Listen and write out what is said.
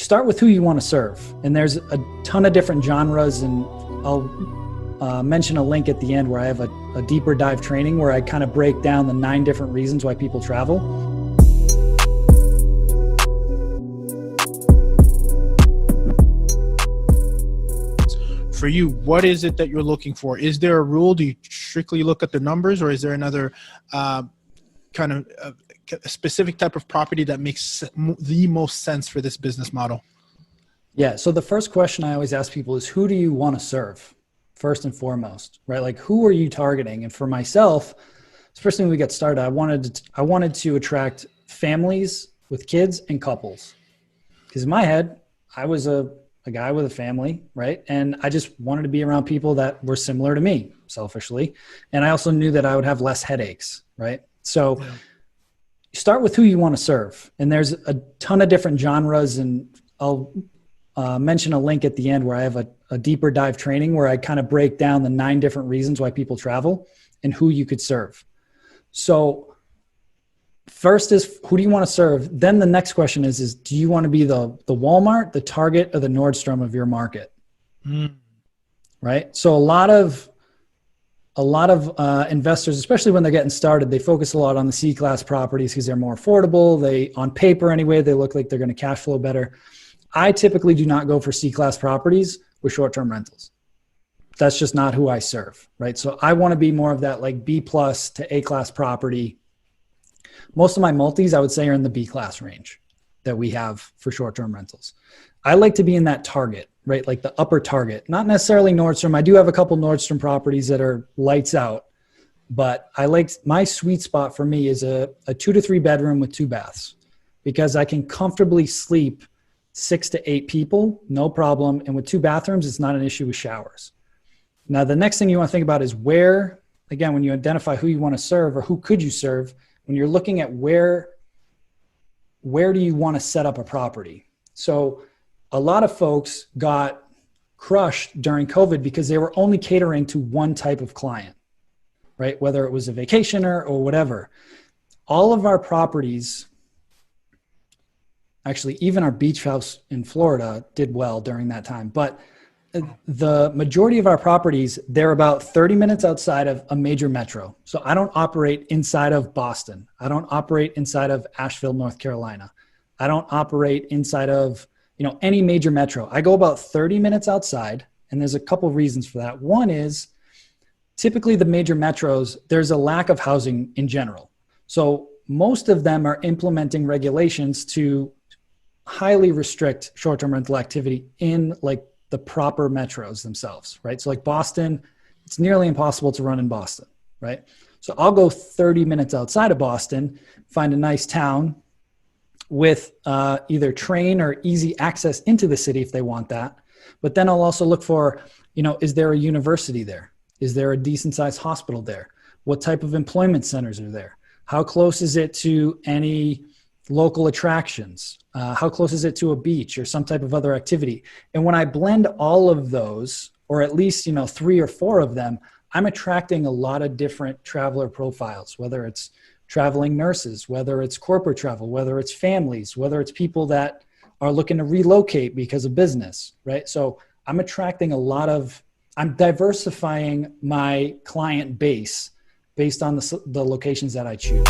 start with who you want to serve. And there's a ton of different genres, and I'll mention a link at the end where I have a deeper dive training where I kind of break down the 9 different reasons why people travel. For you, what is it that you're looking for? Is there a rule? Do you strictly look at the numbers, or is there another kind of a specific type of property that makes the most sense for this business model? Yeah. So the first question I always ask people is, who do you want to serve first and foremost, right? Like, who are you targeting? And for myself, especially when we got started, I wanted to attract families with kids and couples, because in my head, I was a guy with a family, right? And I just wanted to be around people that were similar to me, selfishly. And I also knew that I would have less headaches, right? So start with who you want to serve. And there's a ton of different genres, and I'll mention a link at the end where I have a deeper dive training where I kind of break down the 9 different reasons why people travel and who you could serve. So first is, who do you want to serve? Then the next question is do you want to be the Walmart, the Target, or the Nordstrom of your market? Right? So a lot of investors, especially when they're getting started, they focus a lot on the C-class properties because they're more affordable. They, on paper anyway, they look like they're going to cash flow better. I typically do not go for C-class properties with short-term rentals. That's just not who I serve, right? So I want to be more of that like B+ to A-class property. Most of my multis, I would say, are in the B-class range that we have for short-term rentals. I like to be in that Target, right? Like the upper Target, not necessarily Nordstrom. I do have a couple Nordstrom properties that are lights out, but I like, my sweet spot for me is a 2 to 3 bedroom with 2 baths, because I can comfortably sleep 6 to 8 people, no problem. And with 2 bathrooms, it's not an issue with showers. Now, the next thing you want to think about is where, again, when you identify who you want to serve or who could you serve, when you're looking at where do you want to set up a property? So a lot of folks got crushed during COVID because they were only catering to one type of client, right? Whether it was a vacationer or whatever. All of our properties, actually, even our beach house in Florida did well during that time. But the majority of our properties, they're about 30 minutes outside of a major metro. So I don't operate inside of Boston. I don't operate inside of Asheville, North Carolina. I don't operate inside of, any major metro. I go about 30 minutes outside, and there's a couple of reasons for that. One is typically the major metros, there's a lack of housing in general. So most of them are implementing regulations to highly restrict short-term rental activity in like the proper metros themselves, right? So like Boston, it's nearly impossible to run in Boston, right? So I'll go 30 minutes outside of Boston, find a nice town with either train or easy access into the city if they want that. But then I'll also look for, is there a university there? Is there a decent sized hospital there? What type of employment centers are there? How close is it to any local attractions? How close is it to a beach or some type of other activity? And when I blend all of those, or at least, 3 or 4 of them, I'm attracting a lot of different traveler profiles, whether it's traveling nurses, whether it's corporate travel, whether it's families, whether it's people that are looking to relocate because of business, right? So I'm attracting I'm diversifying my client base based on the locations that I choose.